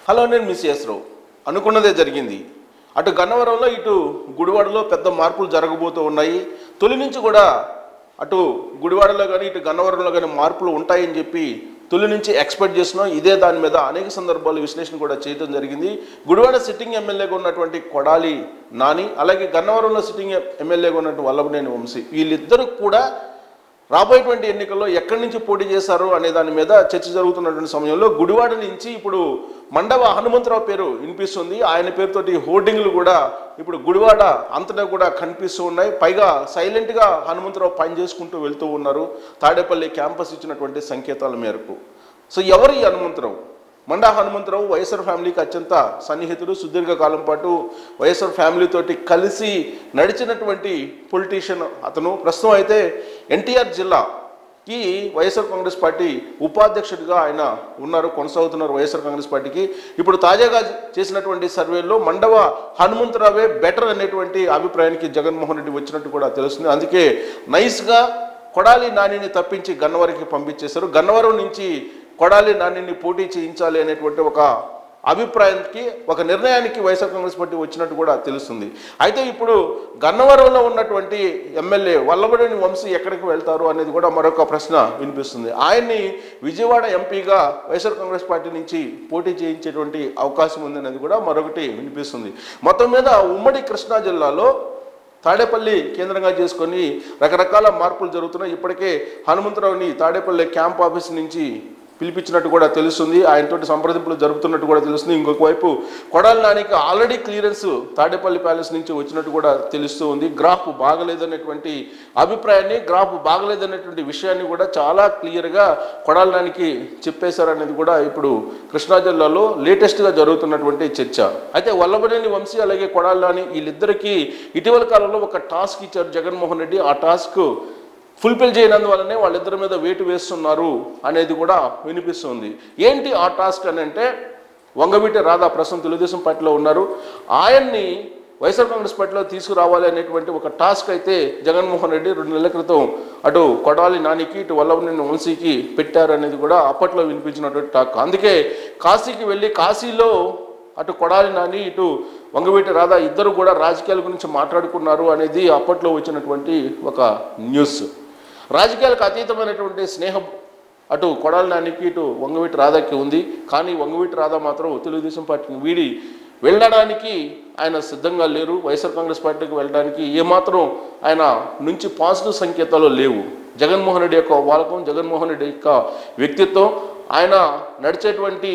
Hello, నేను miss రావు. అనుకున్నదే జరిగింది. అటు గన్నవరంలో ఇటు గుడివాడలో పెద్ద మార్పులు జరగబోతూ ఉన్నాయి. తొలి నుంచి కూడా అటు గుడివాడలో కానీ ఇటు గన్నవరంలో కానీ మార్పులు ఉంటాయని చెప్పి తొలి నుంచి ఎక్స్పెక్ట్ చేస్తున్నాం. ఇదే దాని మీద అనేక సందర్భాలు విశ్లేషణ కూడా చేయడం జరిగింది. గుడివాడ సిట్టింగ్ ఎమ్మెల్యేగా ఉన్నటువంటి కొడాలి నాని, అలాగే గన్నవరంలో సిట్టింగ్ ఎమ్మెల్యేగా ఉన్నటువంటి వల్లభనేని వంశీ, వీళ్ళిద్దరూ కూడా రాబోయేటువంటి ఎన్నికల్లో ఎక్కడి నుంచి పోటీ చేశారు అనే దాని మీద చర్చ జరుగుతున్నటువంటి సమయంలో గుడివాడ నుంచి ఇప్పుడు మండవ హనుమంతరావు పేరు వినిపిస్తుంది. ఆయన పేరుతోటి హోర్డింగ్లు కూడా ఇప్పుడు గుడివాడ అంతటా కూడా కనిపిస్తూ ఉన్నాయి. పైగా సైలెంట్గా హనుమంతరావు పని చేసుకుంటూ వెళ్తూ ఉన్నారు తాడేపల్లి క్యాంపస్ ఇచ్చినటువంటి సంకేతాల మేరకు. సో ఎవరు ఈ హనుమంతరావు? మండా హనుమంతరావు వైఎస్ఆర్ ఫ్యామిలీకి అత్యంత సన్నిహితుడు. సుదీర్ఘకాలం పాటు వైఎస్ఆర్ ఫ్యామిలీతోటి కలిసి నడిచినటువంటి పొలిటీషియన్ అతను. ప్రస్తుతం అయితే ఎన్టీఆర్ జిల్లాకి వైఎస్ఆర్ కాంగ్రెస్ పార్టీ ఉపాధ్యక్షుడిగా ఆయన ఉన్నారు, కొనసాగుతున్నారు వైఎస్ఆర్ కాంగ్రెస్ పార్టీకి. ఇప్పుడు తాజాగా చేసినటువంటి సర్వేలో మండవ హనుమంతరావే బెటర్ అనేటువంటి అభిప్రాయానికి జగన్మోహన్ రెడ్డి వచ్చినట్టు కూడా తెలుస్తుంది. అందుకే నైస్గా కొడాలి నానిని తప్పించి గన్నవరంకి పంపించేశారు. గన్నవరం నుంచి కొడాలి నానిని పోటీ చేయించాలి అనేటువంటి ఒక అభిప్రాయానికి, ఒక నిర్ణయానికి వైఎస్ఆర్ కాంగ్రెస్ పార్టీ వచ్చినట్టు కూడా తెలుస్తుంది. అయితే ఇప్పుడు గన్నవరంలో ఉన్నటువంటి ఎమ్మెల్యే వల్లభనేని వంశీ ఎక్కడికి వెళ్తారు అనేది కూడా మరొక ప్రశ్న వినిపిస్తుంది. ఆయన్ని విజయవాడ ఎంపీగా వైఎస్ఆర్ కాంగ్రెస్ పార్టీ నుంచి పోటీ చేయించేటువంటి అవకాశం ఉందనేది కూడా మరొకటి వినిపిస్తుంది. మొత్తం మీద ఉమ్మడి కృష్ణా జిల్లాలో తాడేపల్లి కేంద్రంగా చేసుకొని రకరకాల మార్పులు జరుగుతున్నాయి. ఇప్పటికే హనుమంతరావుని తాడేపల్లి క్యాంప్ ఆఫీస్ నుంచి పిలిపించినట్టు కూడా తెలుస్తుంది. ఆయనతోటి సంప్రదింపులు జరుపుతున్నట్టు కూడా తెలుస్తుంది. ఇంకొక వైపు కొడాలి నానికి ఆల్రెడీ క్లియరెన్స్ తాడేపల్లి ప్యాలెస్ నుంచి వచ్చినట్టు కూడా తెలుస్తూ ఉంది. గ్రాఫ్ బాగలేదనేటువంటి అభిప్రాయాన్ని, గ్రాఫ్ బాగలేదనేటువంటి విషయాన్ని కూడా చాలా క్లియర్గా కొడాలి నానికి చెప్పేశారనేది కూడా ఇప్పుడు కృష్ణా జిల్లాలో లేటెస్ట్గా జరుగుతున్నటువంటి చర్చ. అయితే వల్లభనేని వంశీ అలాగే కొడాలి నాని వీళ్ళిద్దరికీ ఇటీవల కాలంలో ఒక టాస్క్ ఇచ్చారు జగన్మోహన్ రెడ్డి. ఆ టాస్క్ ఫుల్ఫిల్ చేయనందువల్లనే వాళ్ళిద్దరి మీద వేటు వేస్తున్నారు అనేది కూడా వినిపిస్తుంది. ఏంటి ఆ టాస్క్ అని అంటే, వంగవీటి రాధా ప్రస్తుతం తెలుగుదేశం పార్టీలో ఉన్నారు, ఆయన్ని వైఎస్ఆర్ కాంగ్రెస్ పార్టీలో తీసుకురావాలి అనేటువంటి ఒక టాస్క్ అయితే జగన్మోహన్ రెడ్డి 2 నెలల క్రితం అటు కొడాలి నానికి ఇటు వల్లభనేని వంశీకి పెట్టారు అనేది కూడా అప్పట్లో వినిపించినటువంటి టాక్. అందుకే కాశీకి వెళ్ళి కాశీలో అటు కొడాలి నాని ఇటు వంగవీటి రాధా ఇద్దరు కూడా రాజకీయాల గురించి మాట్లాడుకున్నారు అనేది అప్పట్లో వచ్చినటువంటి ఒక న్యూస్. రాజకీయాలకు అతీతమైనటువంటి స్నేహం అటు కొడాలి నానికి ఇటు వంగవీటి రాధాకి ఉంది. కానీ వంగవీటి రాధా మాత్రం తెలుగుదేశం పార్టీని వీడి వెళ్ళడానికి ఆయన సిద్ధంగా లేరు. వైఎస్ఆర్ కాంగ్రెస్ పార్టీకి వెళ్ళడానికి ఏమాత్రం ఆయన నుంచి పాజిటివ్ సంకేతాలు లేవు. జగన్మోహన్ రెడ్డి యొక్క వాలకం, జగన్మోహన్ రెడ్డి యొక్క వ్యక్తిత్వం, ఆయన నడిచేటువంటి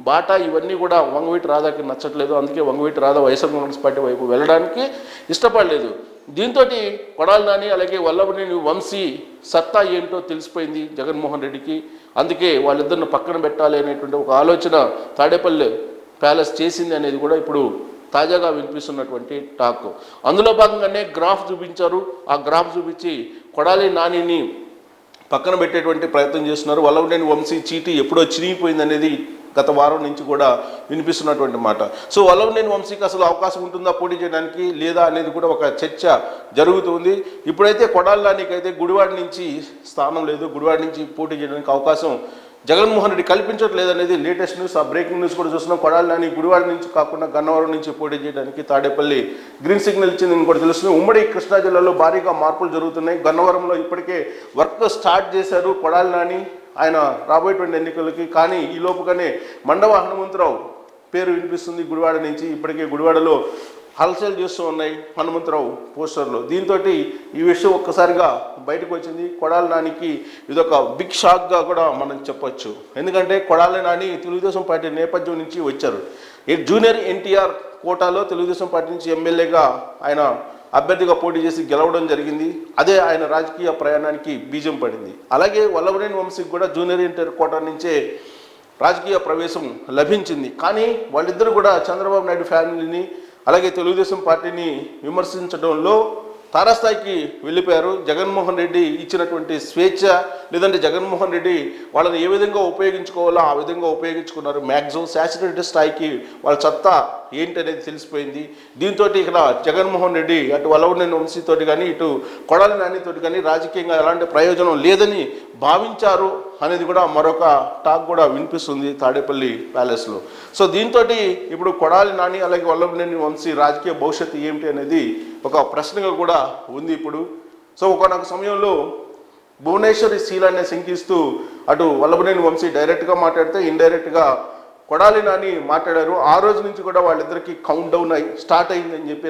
బాట ఇవన్నీ కూడా వంగవీటి రాధాకి నచ్చట్లేదు. అందుకే వంగవీటి రాధా వైఎస్ఆర్ కాంగ్రెస్ పార్టీ వైపు వెళ్ళడానికి ఇష్టపడలేదు. దీంతో కొడాలి నాని అలాగే వల్లభనేని వంశీ సత్తా ఏంటో తెలిసిపోయింది జగన్మోహన్ రెడ్డికి. అందుకే వాళ్ళిద్దరిని పక్కన పెట్టాలి అనేటువంటి ఒక ఆలోచన తాడేపల్లి ప్యాలెస్ చేసింది అనేది కూడా ఇప్పుడు తాజాగా వినిపిస్తున్నటువంటి టాక్. అందులో భాగంగానే గ్రాఫ్ చూపించారు. ఆ గ్రాఫ్ చూపించి కొడాలి నానిని పక్కన పెట్టేటువంటి ప్రయత్నం చేస్తున్నారు. వల్లభనేని వంశీ చీటీ ఎప్పుడో చిరిగిపోయింది అనేది గత వారం నుంచి కూడా వినిపిస్తున్నటువంటి మాట. సో వల్లభనేని వంశీకి అసలు అవకాశం ఉంటుందా పోటీ చేయడానికి లేదా అనేది కూడా ఒక చర్చ జరుగుతుంది. ఇప్పుడైతే కొడాలి నానికి అయితే గుడివాడ నుంచి స్థానం లేదు, గుడివాడ నుంచి పోటీ చేయడానికి అవకాశం జగన్మోహన్ రెడ్డి కల్పించట్లేదు అనేది లేటెస్ట్ న్యూస్. ఆ బ్రేకింగ్ న్యూస్ కూడా చూస్తున్నాం. కొడాలి నాని గుడివాడ నుంచి కాకుండా గన్నవరం నుంచి పోటీ చేయడానికి తాడేపల్లి గ్రీన్ సిగ్నల్ ఇచ్చిందని కూడా తెలుస్తుంది. ఉమ్మడి కృష్ణా జిల్లాలో భారీగా మార్పులు జరుగుతున్నాయి. గన్నవరంలో ఇప్పటికే వర్క్ స్టార్ట్ చేశారు కొడాలి నాని ఆయన రాబోయేటువంటి ఎన్నికలకి. కానీ ఈ లోపుగానే మండవ హనుమంతరావు పేరు వినిపిస్తుంది గుడివాడ నుంచి. ఇప్పటికే గుడివాడలో హల్చల్ చేస్తూ ఉన్నాయి హనుమంతరావు పోస్టర్లు. దీంతో ఈ విషయం ఒక్కసారిగా బయటకు వచ్చింది. కొడాలి నానికి ఇదొక బిగ్ షాక్గా కూడా మనం చెప్పొచ్చు. ఎందుకంటే కొడాలి నాని తెలుగుదేశం పార్టీ నేపథ్యం నుంచి వచ్చారు. జూనియర్ ఎన్టీఆర్ కోటాలో తెలుగుదేశం పార్టీ నుంచి ఎమ్మెల్యేగా ఆయన అభ్యర్థిగా పోటీ చేసి గెలవడం జరిగింది. అదే ఆయన రాజకీయ ప్రయాణానికి బీజం పడింది. అలాగే వల్లభనేని వంశీకి కూడా జూనియర్ ఎన్టీఆర్ కోటా నుంచే రాజకీయ ప్రవేశం లభించింది. కానీ వాళ్ళిద్దరూ కూడా చంద్రబాబు నాయుడు ఫ్యామిలీని అలాగే తెలుగుదేశం పార్టీని విమర్శించడంలో తారాస్థాయికి వెళ్ళిపోయారు. జగన్మోహన్ రెడ్డి ఇచ్చినటువంటి స్వేచ్ఛ లేదంటే జగన్మోహన్ రెడ్డి వాళ్ళని ఏ విధంగా ఉపయోగించుకోవాలో ఆ విధంగా ఉపయోగించుకున్నారు. మ్యాక్సిమం శాచురేటెడ్ స్థాయికి వాళ్ళ సత్తా ఏంటి అనేది తెలిసిపోయింది. దీంతో ఇక్కడ జగన్మోహన్ రెడ్డి అటు వల్లభనేని వంశీతోటి కానీ ఇటు కొడాలి నానితోటి కానీ రాజకీయంగా ఎలాంటి ప్రయోజనం లేదని భావించారు అనేది కూడా మరొక టాక్ కూడా వినిపిస్తుంది తాడేపల్లి ప్యాలెస్లో. సో దీంతో ఇప్పుడు కొడాలి నాని అలాగే వల్లభనేని వంశీ రాజకీయ భవిష్యత్తు ఏమిటి అనేది ఒక ప్రశ్నగా కూడా ఉంది ఇప్పుడు. సో ఒకనొక సమయంలో భువనేశ్వరి శీలాన్ని శంకిస్తూ అటు వల్లభనేని వంశీ డైరెక్ట్గా మాట్లాడితే ఇండైరెక్ట్గా కొడాలి నాని మాట్లాడారు. ఆ రోజు నుంచి కూడా వాళ్ళిద్దరికీ కౌంట్ డౌన్ స్టార్ట్ అయిందని చెప్పి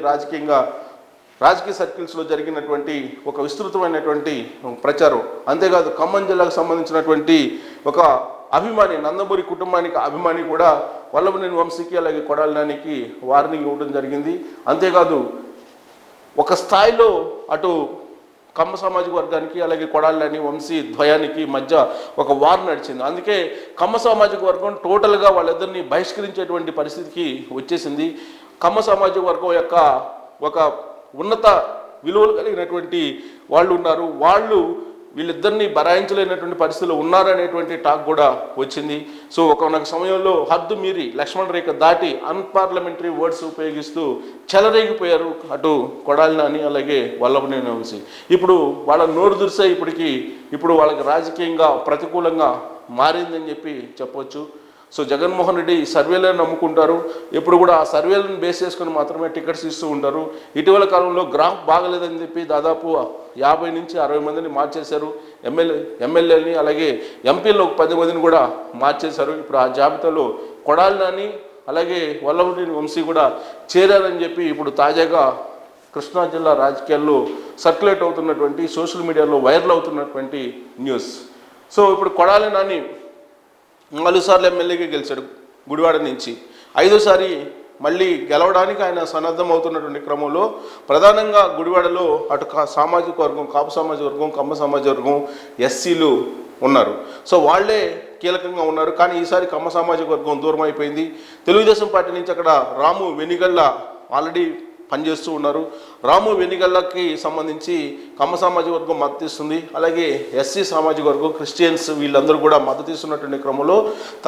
రాజకీయ సర్కిల్స్లో జరిగినటువంటి ఒక విస్తృతమైనటువంటి ప్రచారం. అంతేకాదు ఖమ్మం జిల్లాకు సంబంధించినటువంటి ఒక అభిమాని, నందమూరి కుటుంబానికి అభిమాని కూడా వల్లభనేని వంశీకి అలాగే కొడాలి నానికి వార్నింగ్ ఇవ్వడం జరిగింది. అంతేకాదు ఒక స్థాయిలో అటు కమ్మ సామాజిక వర్గానికి అలాగే కొడాలి నాని వంశీ ద్వయానికి మధ్య ఒక వార్ నడిచింది. అందుకే కమ్మ సామాజిక వర్గం టోటల్గా వాళ్ళిద్దరిని బహిష్కరించేటువంటి పరిస్థితికి వచ్చేసింది. కమ్మ సామాజిక వర్గం యొక్క ఒక ఉన్నత విలువలు కలిగినటువంటి వాళ్ళు ఉన్నారు, వాళ్ళు వీళ్ళిద్దరిని బరాయించలేనటువంటి పరిస్థితులు ఉన్నారనేటువంటి టాక్ కూడా వచ్చింది. సో ఒకనొక సమయంలో హద్దు మీరి లక్ష్మణ రేఖ దాటి అన్పార్లమెంటరీ వర్డ్స్ ఉపయోగిస్తూ చెలరేగిపోయారు అటు కొడాలి నాని అలాగే వల్లభనేని వంశీ. ఇప్పుడు వాళ్ళ నోరు దురిసే ఇప్పుడు వాళ్ళకి రాజకీయంగా ప్రతికూలంగా మారిందని చెప్పి చెప్పవచ్చు. సో జగన్మోహన్ రెడ్డి సర్వేలను నమ్ముకుంటారు, ఎప్పుడు కూడా ఆ సర్వేలను బేస్ చేసుకుని మాత్రమే టికెట్స్ ఇస్తూ ఉంటారు. ఇటీవల కాలంలో గ్రాఫ్ బాగలేదని చెప్పి దాదాపు 50 నుంచి 60 మందిని మార్చేశారు. ఎమ్మెల్యేలని అలాగే ఎంపీల్లో 10 మందిని కూడా మార్చేశారు. ఇప్పుడు ఆ జాబితాలో కొడాలి నాని అలాగే వల్లభనేని వంశీ కూడా చేరారని చెప్పి ఇప్పుడు తాజాగా కృష్ణా జిల్లా రాజకీయాల్లో సర్క్యులేట్ అవుతున్నటువంటి సోషల్ మీడియాలో వైరల్ అవుతున్నటువంటి న్యూస్. సో ఇప్పుడు కొడాలి నాని 4 సార్లు ఎమ్మెల్యేగా గెలిచాడు గుడివాడ నుంచి. 5వ మళ్ళీ గెలవడానికి ఆయన సన్నద్ధం అవుతున్నటువంటి క్రమంలో ప్రధానంగా గుడివాడలో అటు సామాజిక వర్గం, కాపు సామాజిక వర్గం, కమ్మ సామాజిక వర్గం, ఎస్సీలు ఉన్నారు. సో వాళ్లే కీలకంగా ఉన్నారు. కానీ ఈసారి కమ్మ సామాజిక వర్గం దూరం అయిపోయింది. తెలుగుదేశం పార్టీ నుంచి అక్కడ రాము వెనిగళ్ళ ఆల్రెడీ పనిచేస్తూ ఉన్నారు. రాము వెనిగళ్ళకి సంబంధించి కమ్మ సామాజిక వర్గం మద్దతు ఇస్తుంది, అలాగే ఎస్సీ సామాజిక వర్గం, క్రిస్టియన్స్ వీళ్ళందరూ కూడా మద్దతు ఇస్తున్నటువంటి క్రమంలో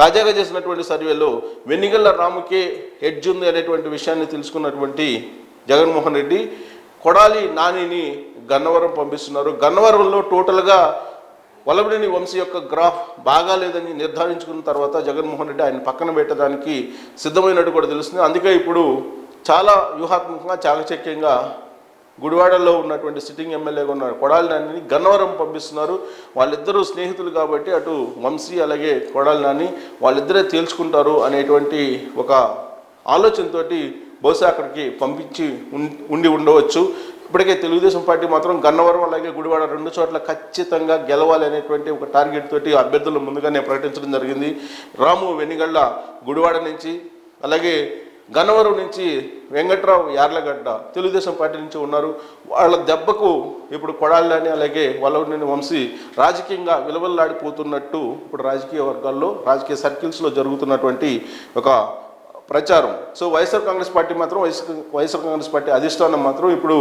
తాజాగా చేసినటువంటి సర్వేలో వెనిగళ్ళ రాముకే ఎడ్జ్ ఉంది అనేటువంటి విషయాన్ని తెలుసుకున్నటువంటి జగన్మోహన్ రెడ్డి కొడాలి నానిని గన్నవరం పంపిస్తున్నారు. గన్నవరంలో టోటల్గా వల్లభనేని వంశీ యొక్క గ్రాఫ్ బాగాలేదని నిర్ధారించుకున్న తర్వాత జగన్మోహన్ రెడ్డి ఆయన పక్కన పెట్టడానికి సిద్ధమైనట్టు కూడా తెలుస్తుంది. అందుకే ఇప్పుడు చాలా వ్యూహాత్మకంగా చాకచక్యంగా గుడివాడలో ఉన్నటువంటి సిట్టింగ్ ఎమ్మెల్యేగా ఉన్న కొడాలి నానిని గన్నవరం పంపిస్తున్నారు. వాళ్ళిద్దరూ స్నేహితులు కాబట్టి అటు వంశీ అలాగే కొడాలి నాని వాళ్ళిద్దరే తేల్చుకుంటారు అనేటువంటి ఒక ఆలోచనతో బహుశా అక్కడికి పంపించి ఉండవచ్చు. ఇప్పటికే తెలుగుదేశం పార్టీ మాత్రం గన్నవరం అలాగే గుడివాడ 2 చోట్ల ఖచ్చితంగా గెలవాలి అనేటువంటి ఒక టార్గెట్ తోటి అభ్యర్థులు ముందుగానే ప్రకటించడం జరిగింది. రాము వెనిగళ్ళ గుడివాడ నుంచి, అలాగే గన్నవరం నుంచి వెంకట్రావు యార్లగడ్డ తెలుగుదేశం పార్టీ నుంచి ఉన్నారు. వాళ్ళ దెబ్బకు ఇప్పుడు కొడాలి నాని అలాగే వల్లభనేని వంశీ రాజకీయంగా విలువల్లాడిపోతున్నట్టు ఇప్పుడు రాజకీయ వర్గాల్లో రాజకీయ సర్కిల్స్లో జరుగుతున్నటువంటి ఒక ప్రచారం. సో వైఎస్ఆర్ కాంగ్రెస్ పార్టీ అధిష్టానం మాత్రం ఇప్పుడు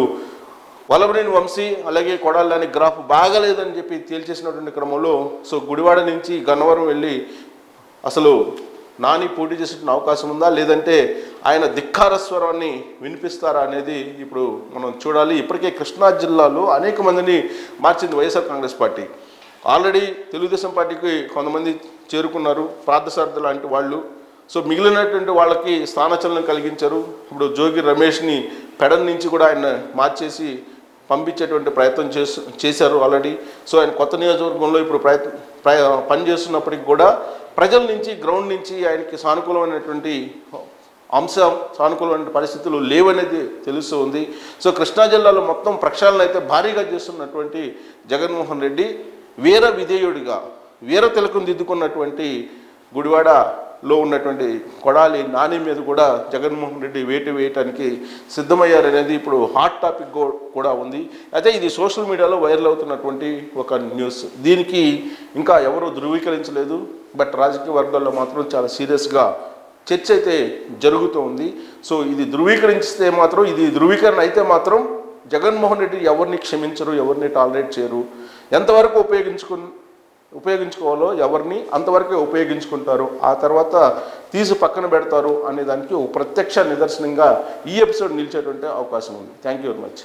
వల్లభనేని వంశీ అలాగే కొడాలి నాని గ్రాఫ్ బాగలేదని చెప్పి తేల్చేసినటువంటి క్రమంలో సో గుడివాడ నుంచి గన్నవరం వెళ్ళి అసలు నాని పోటీ చేసేటువంటి అవకాశం ఉందా, లేదంటే ఆయన ధిక్కార స్వరాన్ని వినిపిస్తారా అనేది ఇప్పుడు మనం చూడాలి. ఇప్పటికే కృష్ణా జిల్లాలో అనేక మందిని మార్చింది వైఎస్ఆర్ కాంగ్రెస్ పార్టీ. ఆల్రెడీ తెలుగుదేశం పార్టీకి కొంతమంది చేరుకున్నారు, పార్థసారథి లాంటి వాళ్ళు. సో మిగిలినటువంటి వాళ్ళకి స్థానచలనం కలిగించారు. ఇప్పుడు జోగి రమేష్ని పెడన్ నుంచి కూడా ఆయన మార్చేసి పంపించేటువంటి ప్రయత్నం చేశారు ఆల్రెడీ. సో ఆయన కొత్త నియోజకవర్గంలో ఇప్పుడు పనిచేస్తున్నప్పటికి కూడా ప్రజల నుంచి, గ్రౌండ్ నుంచి ఆయనకి సానుకూలమైనటువంటి సానుకూలమైన పరిస్థితులు లేవనేది తెలుస్తూ ఉంది. సో కృష్ణా జిల్లాలో మొత్తం ప్రక్షాళన అయితే భారీగా చేస్తున్నటువంటి జగన్మోహన్ రెడ్డి వీర విధేయుడిగా వీర తిలకం దిద్దుకున్నటువంటి గుడివాడలో ఉన్నటువంటి కొడాలి నాని మీద కూడా జగన్మోహన్ రెడ్డి వేటు వేయటానికి సిద్ధమయ్యారనేది ఇప్పుడు హాట్ టాపిక్ కూడా ఉంది. అయితే ఇది సోషల్ మీడియాలో వైరల్ అవుతున్నటువంటి ఒక న్యూస్. దీనికి ఇంకా ఎవరూ ధృవీకరించలేదు, బట్ రాజకీయ వర్గాల్లో మాత్రం చాలా సీరియస్గా చర్చ అయితే జరుగుతూ ఉంది. సో ఇది ధృవీకరణ అయితే మాత్రం జగన్మోహన్ రెడ్డి ఎవరిని క్షమించరు, ఎవరిని టాలరేట్ చేయరు. ఎంతవరకు ఉపయోగించుకోవాలో ఎవరిని అంతవరకే ఉపయోగించుకుంటారు, ఆ తర్వాత తీసి పక్కన పెడతారు అనే దానికి ఒక ప్రత్యక్ష నిదర్శనంగా ఈ ఎపిసోడ్ నిలిచేటువంటి అవకాశం ఉంది. Thank you very much.